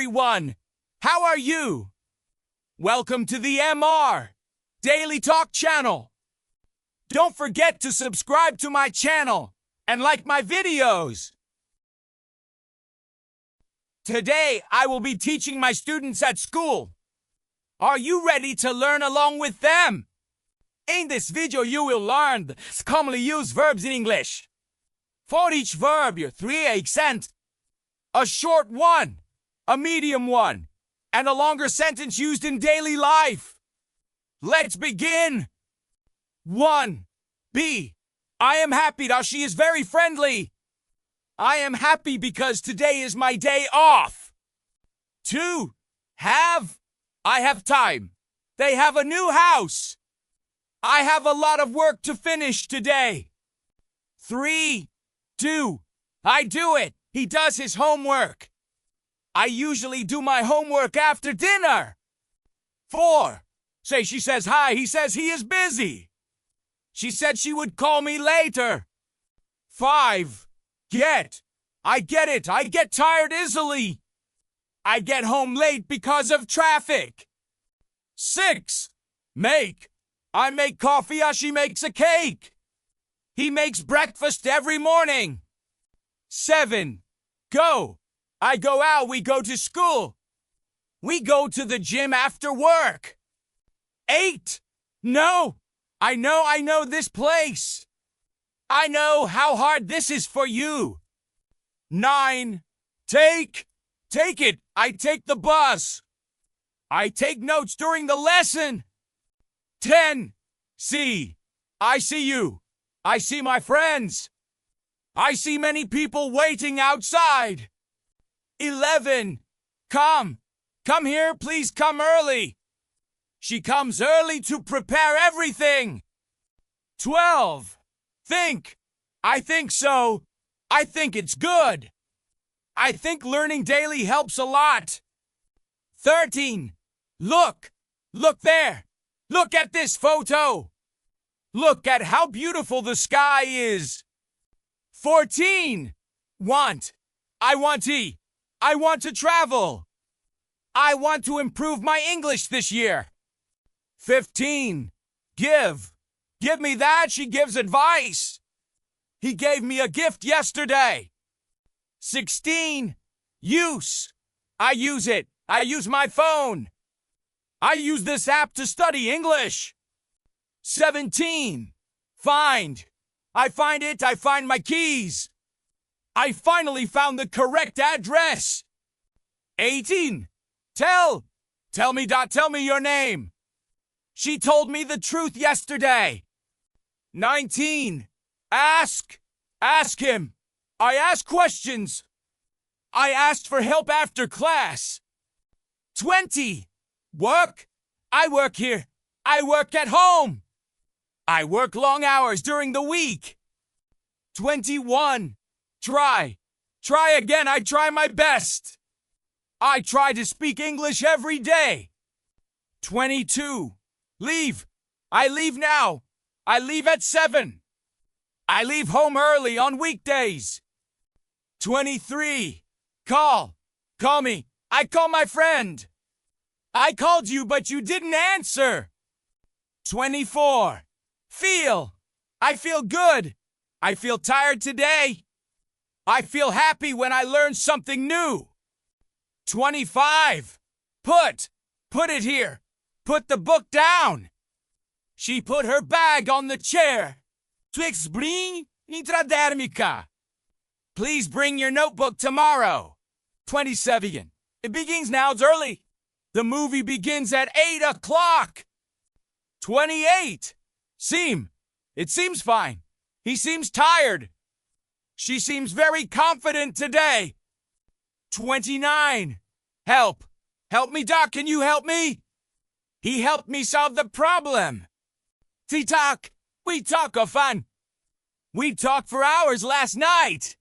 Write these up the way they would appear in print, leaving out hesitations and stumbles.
everyone. How are you? Welcome to the Mr. Daily Talk channel. Don't forget to subscribe to my channel and like my videos. Today, I will be teaching my students at school. Are you ready to learn along with them? In this video, you will learn the commonly used verbs in English. For each verb, your 3 accents. A short one, a medium one, and a longer sentence used in daily life. Let's begin. 1. B. I am happy that she is very friendly. I am happy because today is my day off. 2. Have. I have time. They have a new house. I have a lot of work to finish today. 3. Do. I do it. He does his homework. I usually do my homework after dinner. 4. Say she says hi. He says he is busy. She said she would call me later. 5. Get. I get it. I get tired easily. I get home late because of traffic. 6. Make. I make coffee as she makes a cake. He makes breakfast every morning. 7. Go. I go out. We go to school. We go to the gym after work. 8. No. I know this place. I know how hard this is for you. 9. Take it. I take the bus. I take notes during the lesson. 10. See. I see you. I see my friends. I see many people waiting outside. 11. Come here, please come early. She comes early to prepare everything. 12. Think. I think so. I think it's good. I think learning daily helps a lot. 13. Look there. Look at this photo. Look at how beautiful the sky is. 14. Want. I want to travel. I want to improve my English this year. 15. Give. Give me that. She gives advice. He gave me a gift yesterday. 16. Use. I use it. I use my phone. I use this app to study English. 17. Find. I find it. I find my keys. I finally found the correct address. 18. Tell me your name. She told me the truth yesterday. 19. Ask him. I ask questions. I asked for help after class. 20. Work. I work here. I work at home. I work long hours during the week. 21. Try again. I try my best. I try to speak English every day. 22. Leave. I leave now. I leave at 7. I leave home early on weekdays. 23. Call me. I call my friend. I called you, but you didn't answer. 24. Feel. I feel good. I feel tired today. I feel happy when I learn something new. 25. Put it here. Put the book down. She put her bag on the chair. To explain intradérmica. Please bring your notebook tomorrow. 27. It begins now. It's early. The movie begins at 8 o'clock. 28. It seems fine. He seems tired. She seems very confident today. 29. Help me, Doc. Can you help me? He helped me solve the problem. T-Talk. We talk of fun. We talked for hours last night.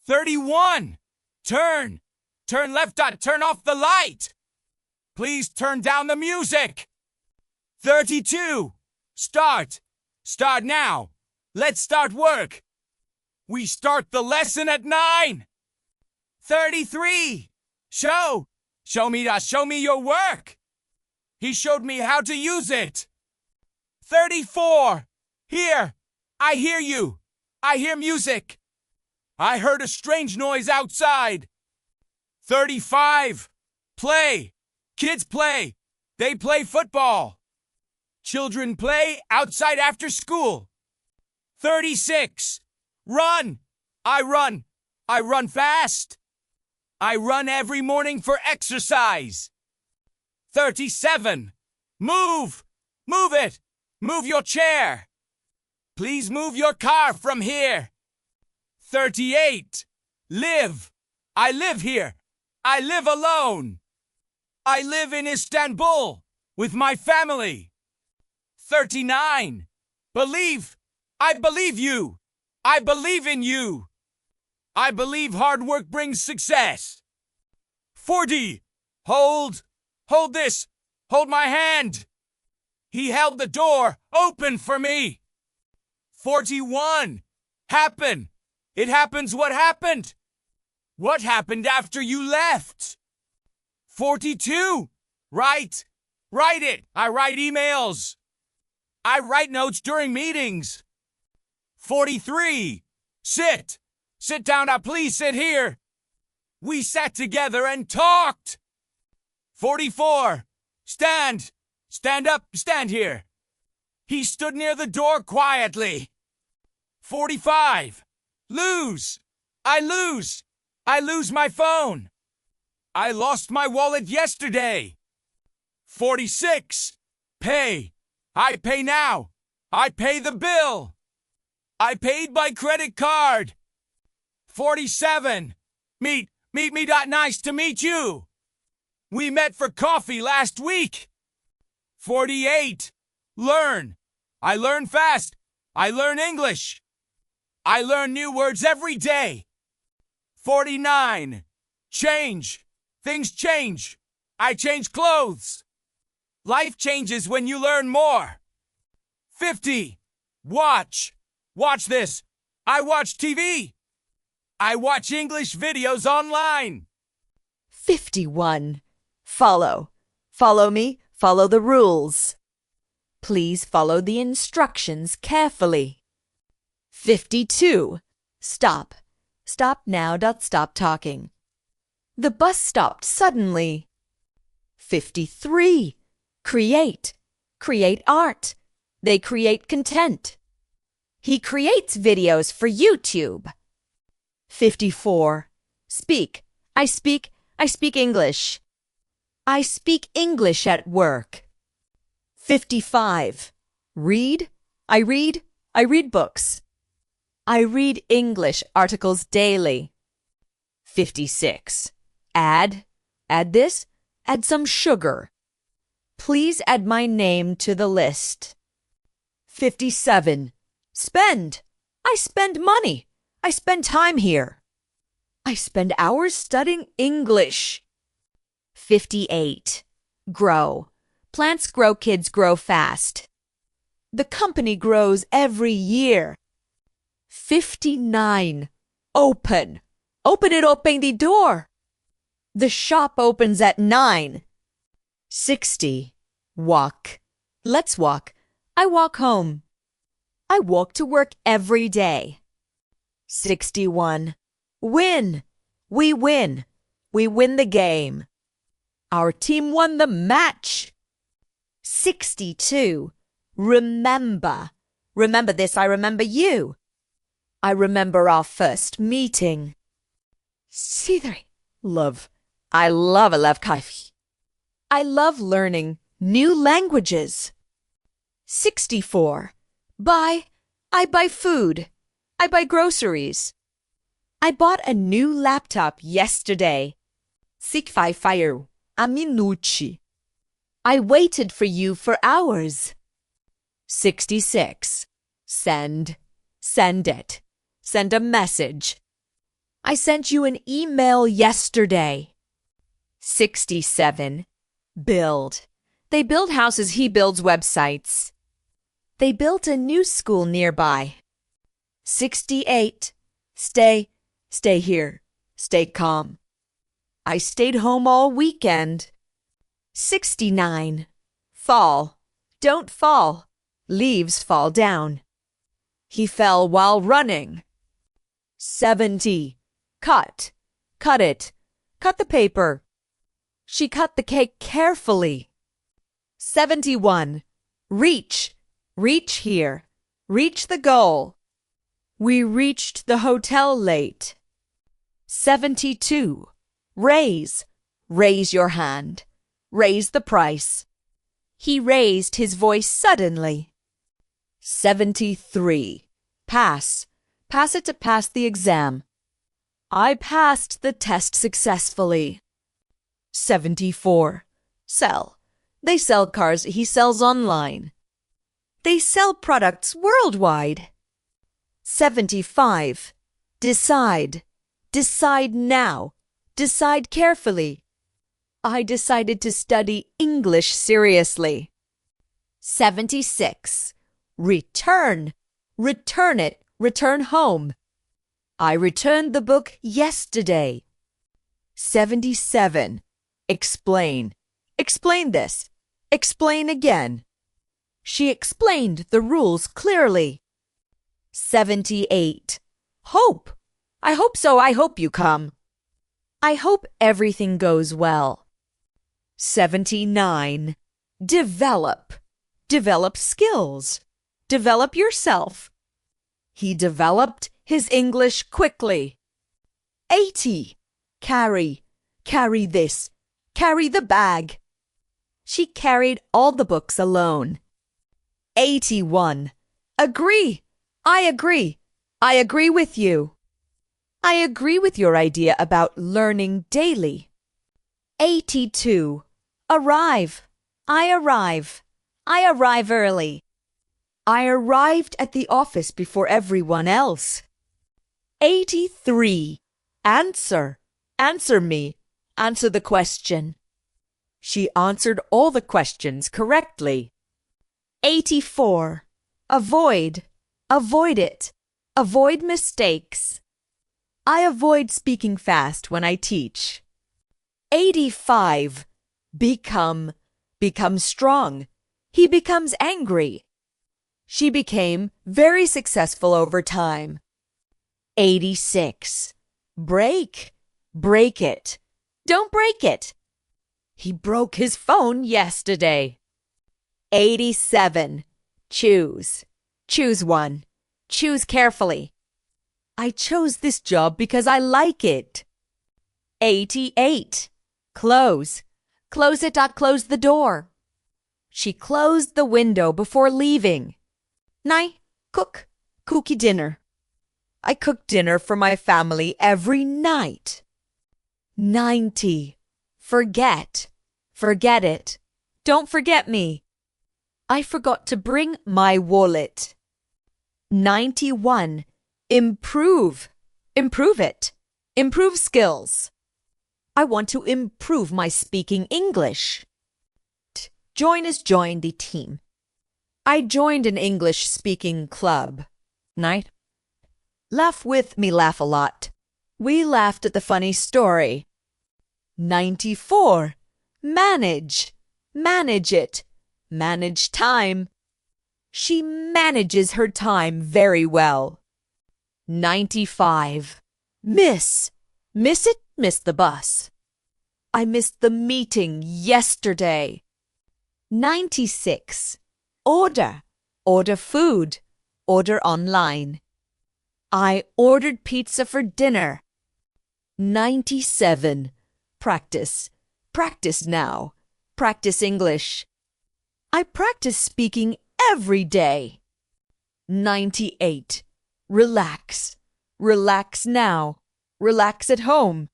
31. Turn left. Turn off the light. Please turn down the music. 32. Start now. Let's start work. We start the lesson at 9. 33. Show Show me your work. He showed me how to use it. 34. Here. I hear you. I hear music. I heard a strange noise outside. 35. Play. Kids play. They play football. Children play outside after school. 36. Run. I run. I run fast. I run every morning for exercise. 37. Move. Move it. Move your chair. Please move your car from here. 38. Live. I live here. I live alone. I live in Istanbul with my family. 39. Believe. I believe you. I believe in you. I believe hard work brings success. 40. Hold. Hold this. Hold my hand. He held the door open for me. 41. Happen. It happens what happened. What happened after you left? 42. Write. Write it. I write emails. I write notes during meetings. 43. Sit. Sit down now, please sit here. We sat together and talked. 44. Stand. Stand up, stand here. He stood near the door quietly. 45. Lose. I lose. I lose my phone. I lost my wallet yesterday. 46. Pay. I pay now. I pay the bill. I paid by credit card. 47. Meet me. Nice to meet you. We met for coffee last week. 48. Learn. I learn fast. I learn English. I learn new words every day. 49. Change. Things change. I change clothes. Life changes when you learn more. 50. Watch. Watch this. I watch TV. I watch English videos online. 51. Follow. Follow me. Follow the rules. Please follow the instructions carefully. 52. Stop. Stop now. Stop talking. The bus stopped suddenly. 53. Create. Create art. They create content. He creates videos for YouTube. 54. Speak. I speak English. I speak English at work. 55. Read. I read books. I read English articles daily. 56. Add this. Add some sugar. Please add my name to the list. 57. Spend. I spend money. I spend time here. I spend hours studying English. 58. Grow. Plants grow, kids grow fast. The company grows every year. 59. Open. Open the door. The shop opens at 9. 60. Walk. Let's walk. I walk home. I walk to work every day. 61. Win. We win. We win the game. Our team won the match. 62. Remember. Remember this, I remember you. I remember our first meeting. 63. Love. I love coffee. I love learning new languages. 64. Buy. I buy food. I buy groceries. I bought a new laptop yesterday. 65. A minuti. I waited for you for hours. 66. Send. Send it. Send a message. I sent you an email yesterday. 67. Build. They build houses, he builds websites. They built a new school nearby. 68. Stay here. Stay calm. I stayed home all weekend. 69. Fall. Don't fall. Leaves fall down. He fell while running. 70. Cut. Cut it. Cut the paper. She cut the cake carefully. 71. Reach. Reach here. Reach the goal. We reached the hotel late. 72. Raise. Raise your hand. Raise the price. He raised his voice suddenly. 73. Pass. Pass it to pass the exam. I passed the test successfully. 74. Sell. They sell cars he sells online. They sell products worldwide. 75. Decide. Decide now. Decide carefully. I decided to study English seriously. 76. Return. Return it. Return home. I returned the book yesterday. 77. Explain. Explain this. Explain again. She explained the rules clearly. 78. Hope. I hope so. I hope you come. I hope everything goes well. 79. Develop. Develop skills. Develop yourself. He developed his English quickly. 80. Carry. Carry this. Carry the bag. She carried all the books alone. 81. Agree. I agree. I agree with you. I agree with your idea about learning daily. 82. Arrive. I arrive. I arrive early. I arrived at the office before everyone else. 83. Answer. Answer me. Answer the question. She answered all the questions correctly. 84. Avoid. Avoid it. Avoid mistakes. I avoid speaking fast when I teach. 85. Become. Become strong. He becomes angry. She became very successful over time. 86. Break. Break it. Don't break it. He broke his phone yesterday. 87. Choose. Choose one. Choose carefully. I chose this job because I like it. 88. Close. Close it. Close the door. She closed the window before leaving. Nai, cook. Cookie dinner. I cook dinner for my family every night. 90. Forget. Forget it. Don't forget me. I forgot to bring my wallet. 91. Improve. Improve it. Improve skills. I want to improve my speaking English. Join is join the team. I joined an English speaking club. Night. Laugh with me, laugh a lot. We laughed at the funny story. 94. Manage. Manage it. Manage time. She manages her time very well. 95. Miss. Miss it, miss the bus. I missed the meeting yesterday. 96. Order. Order food. Order online. I ordered pizza for dinner. 97. Practice. Practice now. Practice English. I practice speaking every day. 98. Relax. Relax now. Relax at home.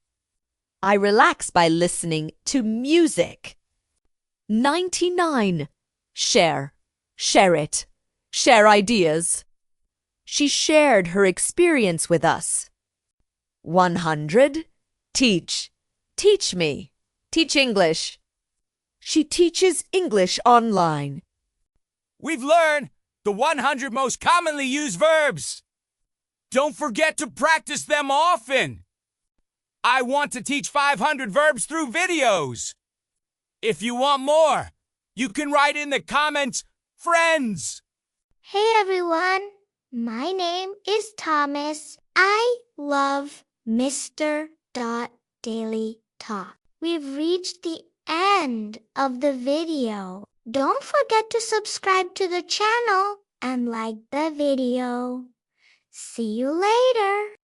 I relax by listening to music. 99. Share. Share it. Share ideas. She shared her experience with us. 100. Teach. Teach me. Teach English. She teaches English online. We've learned the 100 most commonly used verbs. Don't forget to practice them often. I want to teach 500 verbs through videos. If you want more, you can write in the comments, friends. Hey everyone, my name is Thomas. I love Mr.DailyTalk. We've reached the end of the video. Don't forget to subscribe to the channel and like the video. See you later.